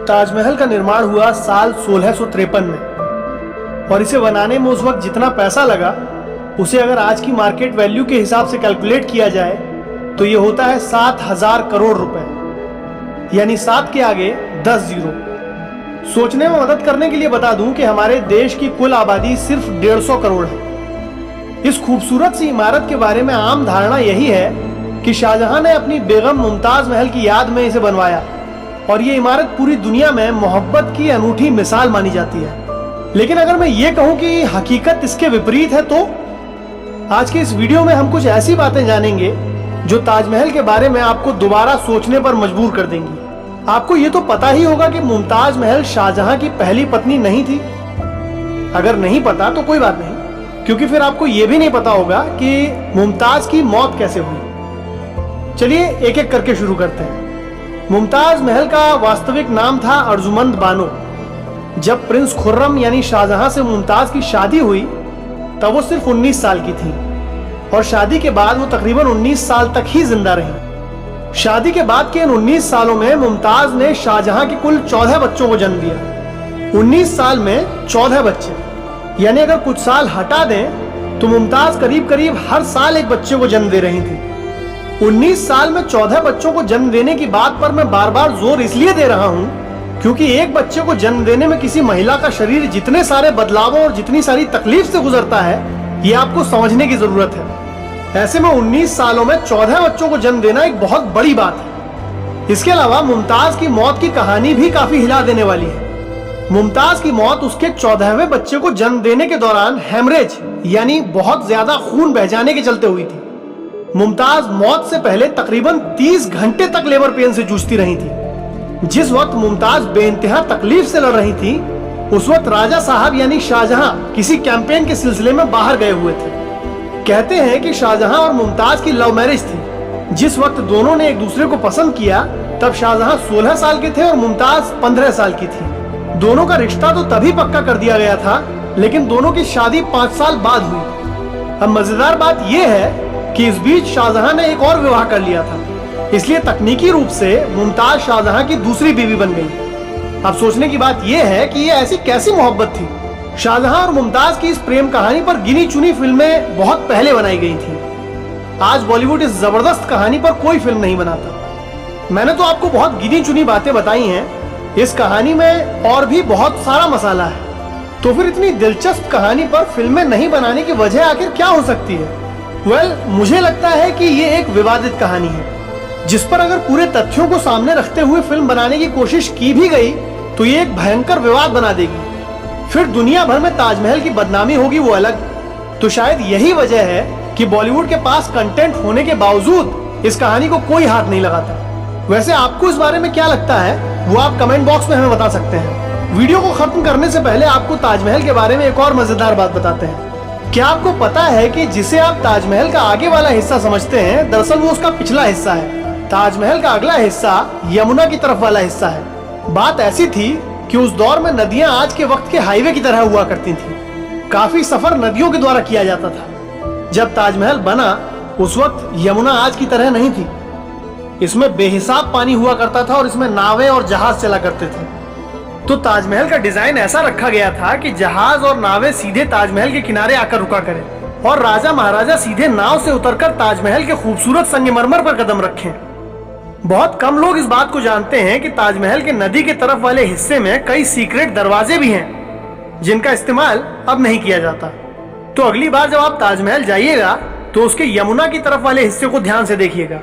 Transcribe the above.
ताजमहल का निर्माण हुआ साल 1653 में और इसे बनाने में उस वक्त जितना पैसा लगा उसे अगर आज की मार्केट वैल्यू के हिसाब से कैलकुलेट किया जाए तो ये होता है 7,000 करोड़ रुपए, यानी 7 के आगे 10 जीरो। सोचने में मदद करने के लिए बता दूं कि हमारे देश की कुल आबादी सिर्फ 150 करोड़ है। इस खूबसूरत सी इमारत के बारे में आम धारणा यही है कि शाहजहां ने अपनी बेगम मुमताज महल की याद में इसे बनवाया और ये इमारत पूरी दुनिया में मोहब्बत की अनूठी मिसाल मानी जाती है। लेकिन अगर मैं ये कहूं कि हकीकत इसके विपरीत है तो आज के इस वीडियो में हम कुछ ऐसी बातें जानेंगे जो ताजमहल के बारे में आपको दोबारा सोचने पर मजबूर कर देंगी। आपको ये तो पता ही होगा कि मुमताज महल शाहजहां की पहली पत्नी नहीं थी। अगर नहीं पता तो कोई बात नहीं, क्योंकि फिर आपको ये भी नहीं पता होगा कि मुमताज की मौत कैसे हुई। चलिए एक एक करके शुरू करते हैं। मुमताज महल का वास्तविक नाम था अर्जुमंद बानो। जब प्रिंस खुर्रम यानी शाहजहां से मुमताज की शादी हुई तब वो सिर्फ 19 साल की थी और शादी के बाद वो तकरीबन 19 साल तक ही जिंदा रही। शादी के बाद के इन 19 सालों में मुमताज ने शाहजहां के कुल 14 बच्चों को जन्म दिया। 19 साल में 14 बच्चे, यानी अगर कुछ साल हटा दें तो मुमताज करीब करीब हर साल एक बच्चे को जन्म दे रही थी। 19 साल में 14 बच्चों को जन्म देने की बात पर मैं बार बार जोर इसलिए दे रहा हूं क्योंकि एक बच्चे को जन्म देने में किसी महिला का शरीर जितने सारे बदलावों और जितनी सारी तकलीफ से गुजरता है ये आपको समझने की जरूरत है। ऐसे में 19 सालों में 14 बच्चों को जन्म देना एक बहुत बड़ी बात है। इसके अलावा मुमताज की मौत की कहानी भी काफी हिला देने वाली है। मुमताज की मौत उसके 14वें बच्चे को जन्म देने के दौरान हेमरेज यानी बहुत ज्यादा खून बह जाने के चलते हुई थी। मुमताज मौत से पहले तकरीबन 30 घंटे तक लेबर पेन से जूझती रही थी। जिस वक्त मुमताज बेइंतहा तकलीफ से लड़ रही थी उस वक्त राजा साहब यानी शाहजहां किसी कैंपेन के सिलसिले में बाहर गए हुए थे। कहते हैं कि शाहजहां और मुमताज की लव मैरिज थी। जिस वक्त दोनों ने एक दूसरे को पसंद किया तब शाहजहां 16 साल के थे और मुमताज 15 साल की थी। दोनों का रिश्ता तो तभी पक्का कर दिया गया था, लेकिन दोनों की शादी 5 साल बाद हुई। अब मजेदार बात यह है कि इस बीच शाहजहां ने एक और विवाह कर लिया था, इसलिए तकनीकी रूप से मुमताज शाहजहां की दूसरी बीवी बन गई। अब सोचने की बात यह है कि ये ऐसी कैसी मोहब्बत थी। शाहजहां और मुमताज की इस प्रेम कहानी पर गिनी चुनी फिल्में बहुत पहले बनाई गई थी। आज बॉलीवुड इस जबरदस्त कहानी पर कोई फिल्म नहीं बनाता। मैंने तो आपको बहुत गिनी चुनी बातें बताई हैं, इस कहानी में और भी बहुत सारा मसाला है। तो फिर इतनी दिलचस्प कहानी पर फिल्में नहीं बनाने की वजह आखिर क्या हो सकती है? मुझे लगता है कि ये एक विवादित कहानी है जिस पर अगर पूरे तथ्यों को सामने रखते हुए फिल्म बनाने की कोशिश की भी गई तो ये एक भयंकर विवाद बना देगी। फिर दुनिया भर में ताजमहल की बदनामी होगी, वो अलग। तो शायद यही वजह है कि बॉलीवुड के पास कंटेंट होने के बावजूद इस कहानी को कोई हाथ नहीं लगाता। वैसे आपको इस बारे में क्या लगता है वो आप कमेंट बॉक्स में हमें बता सकते हैं। वीडियो को खत्म करने से पहले आपको ताजमहल के बारे में एक और मजेदार बात बताते हैं। क्या आपको पता है कि जिसे आप ताजमहल का आगे वाला हिस्सा समझते हैं दरअसल वो उसका पिछला हिस्सा है। ताजमहल का अगला हिस्सा यमुना की तरफ वाला हिस्सा है। बात ऐसी थी कि उस दौर में नदियां आज के वक्त के हाईवे की तरह हुआ करती थी। काफी सफर नदियों के द्वारा किया जाता था। जब ताजमहल बना उस वक्त यमुना आज की तरह नहीं थी। इसमें बेहिसाब पानी हुआ करता था और इसमें नावें और जहाज चला करते थे। तो ताजमहल का डिजाइन ऐसा रखा गया था कि जहाज और नावें सीधे ताजमहल के किनारे आकर रुका करें और राजा महाराजा सीधे नाव से उतरकर ताजमहल के खूबसूरत संगमरमर पर कदम रखें। बहुत कम लोग इस बात को जानते हैं कि ताजमहल के नदी के तरफ वाले हिस्से में कई सीक्रेट दरवाजे भी हैं जिनका इस्तेमाल अब नहीं किया जाता। तो अगली बार जब आप ताजमहल जाइएगा तो उसके यमुना की तरफ वाले हिस्से को ध्यान से देखिएगा।